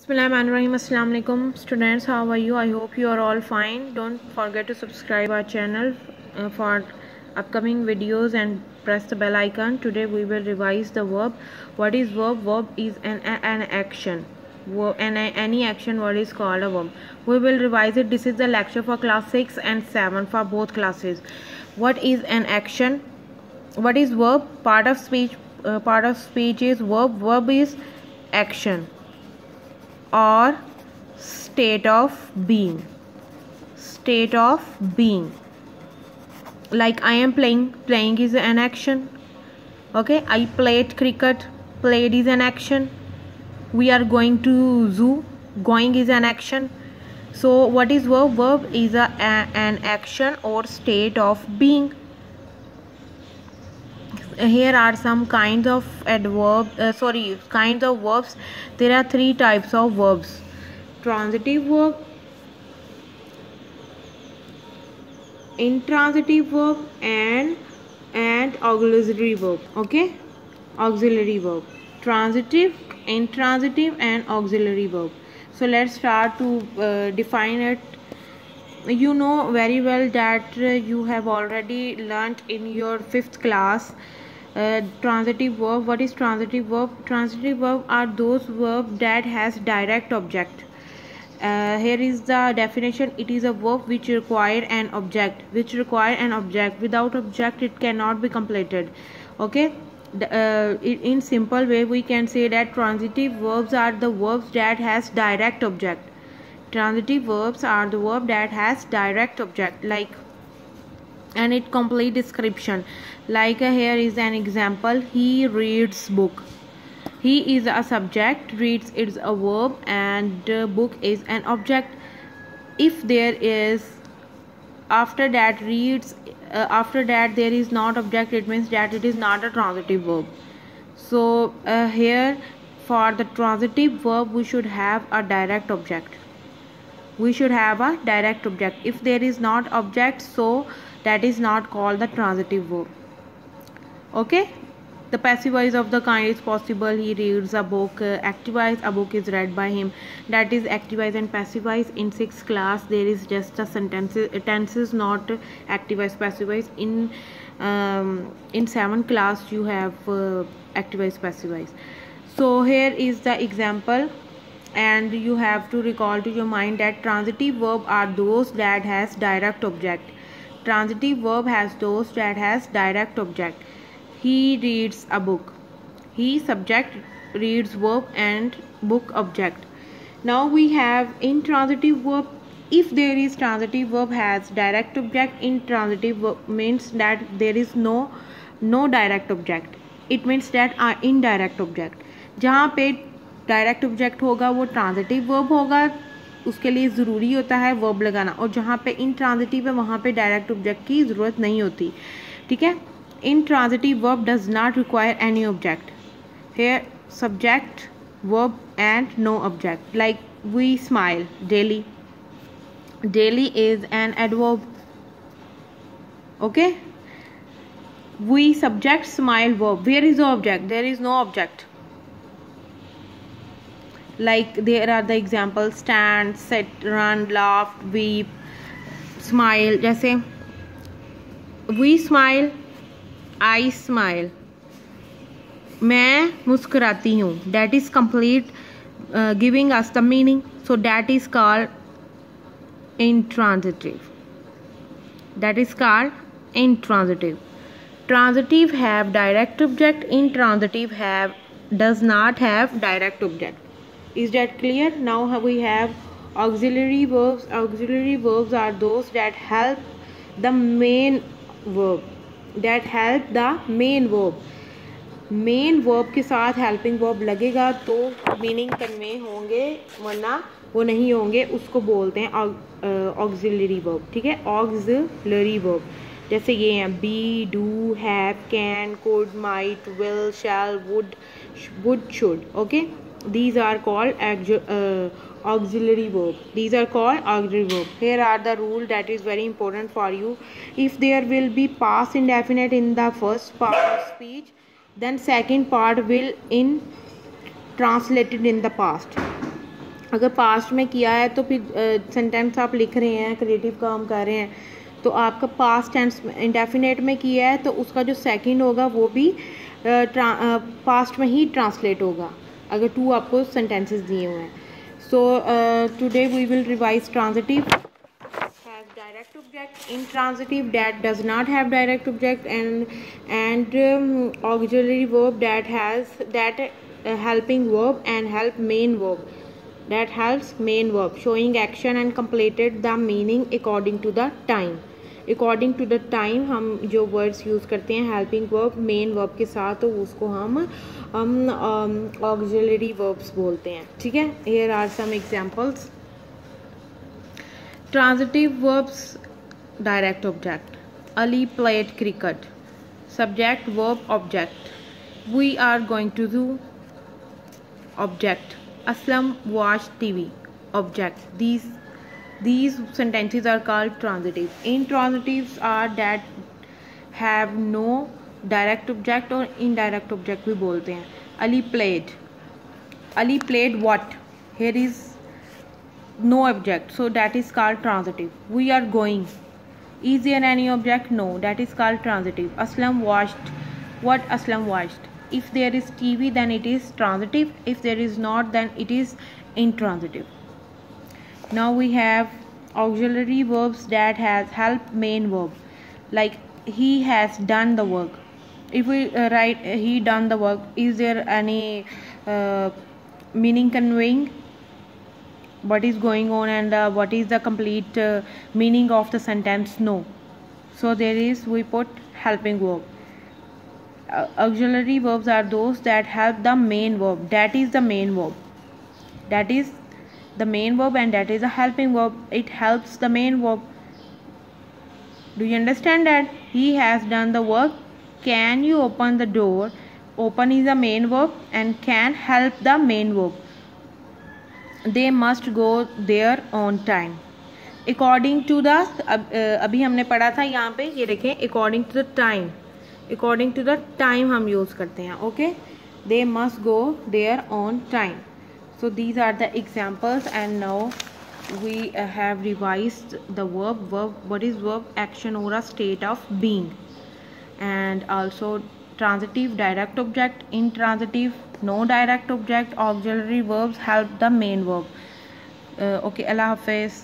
Bismillahirrahmanirrahim. Assalamu alaikum students, how are you? I hope you are all fine. Don't forget to subscribe our channel for upcoming videos and press the bell icon. Today we will revise the verb. What is verb? Verb is an action. Any action word is called a verb. We will revise it. This is the lecture for class 6 and 7 for both classes. What is an action? What is verb? Part of speech is verb. Verb is action or state of being. Like I am playing is an action. Okay, I played cricket, played is an action. We are going to zoo, going is an action. So what is verb? Verb is an action or state of being. Here are some kinds of kinds of verbs. There are three types of verbs: transitive verb, intransitive verb, and auxiliary verb. Okay, auxiliary verb: transitive, intransitive, and auxiliary verb. So let's start to define it. You know very well that you have already learnt in your 5th class transitive verb. What is transitive verb? Transitive verb are those verbs that has direct object. Here is the definition. It is a verb which require an object. Without object it cannot be completed. Okay, in simple way we can say that transitive verbs are the verbs that has direct object. Transitive verbs are the verb that has direct object, like, and it complete description. Like here is an example: he reads book. He is a subject, reads is a verb, and book is an object. If there is after that there is not object, it means that it is not a transitive verb. So here for the transitive verb we should have a direct object. If there is not object, so that is not called the transitive verb. Okay, the passive voice of the kind is possible: he reads a book. Active voice, a book is read by him. That is active voice and passive voice. In 6th class there is just a tenses, not active voice, passive voice. In 7th class you have active voice, passive voice. So here is the example, and you have to recall to your mind that transitive verb are those that has direct object. He reads a book. He subject, reads verb, and book object. Now we have intransitive verb. If there is transitive verb has direct object, intransitive verb means that there is no direct object. It means that indirect object. जहाँ पे direct object होगा वो transitive verb होगा, उसके लिए ज़रूरी होता है वर्ब लगाना, और जहाँ पे इंट्रांजिटिव है वहाँ पे डायरेक्ट ऑब्जेक्ट की ज़रूरत नहीं होती. ठीक है, intransitive verb does not require any object. Here subject, verb, and no object. Like we smile daily. Daily is an adverb. Okay, we subject, smile verb. Where is the object? There is no object. Like there are the examples: stand, sit, run, laugh, weep, smile. जैसे we smile, I smile, मैं मुस्कुराती हूँ. That is complete giving us the meaning. So that is called intransitive. Transitive have direct object. Intransitive does not have direct object. Is that clear? Now we have auxiliary verbs. Auxiliary verbs are those that help the main verb. Main verb के साथ helping verb लगेगा तो meaning convey होंगे, वरना वो नहीं होंगे. उसको बोलते हैं ऑक्सिलरी वर्ब. ठीक है, ऑक्सिलरी वर्ब जैसे ये हैं: be, do, have, can, could, might, will, shall, would, should. Okay, these are called auxiliary verb. Here are the rule that is very important for you. If there will be past indefinite in the first part of speech, then second part will translated in the past. अगर past में किया है तो फिर sentence आप लिख रहे हैं, क्रिएटिव काम कर रहे हैं, तो आपका पास्ट टेंस इंडेफिनेट में किया है तो उसका जो सेकंड होगा वो भी पास्ट में ही ट्रांसलेट होगा अगर टू आपको सेंटेंसेस दिए हुए हैं. So today we will revise transitive has direct object, intransitive that does not have direct object, and auxiliary verb that has helping verb and help main verb that helps main verb, showing action and completed the meaning according to the time. According to the time हम जो words use करते हैं helping verb main verb के साथ, तो उसको हम auxiliary verbs बोलते हैं. ठीक है, here are some examples. Transitive verbs direct object. Ali played cricket. Subject verb object. We are going to do object. Aslam watch TV object. These sentences are called transitive. Intransitives are that have no direct object or indirect object भी बोलते हैं. Ali played. Ali played what? Here is no object, so that is called transitive. We are going. Is there any object? No, that is called transitive. Aslam watched. What Aslam watched? If there is TV, then it is transitive. If there is not, then it is intransitive. Now we have auxiliary verbs that has help main verb, like he has done the work. If we write he done the work, is there any meaning conveying what is going on and what is the complete meaning of the sentence? No. So there is, we put helping verb. Auxiliary verbs are those that help the main verb. That is the main verb. That is the main verb and that is a helping verb. It helps the main verb. Do you understand that? He has done the work. Can you open the door? Open is the main verb and can help the main verb. They must go there on time. According to the अभी हमने पढ़ा था यहाँ पे, ये देखें, according to the time. According to the time हम use करते हैं. Okay, they must go there on time. So these are the examples, and now we have revised the verb. What is verb? Action or a state of being. And also transitive, direct object. Intransitive, no direct object. Auxiliary verbs help the main verb. Okay, Allah Hafiz.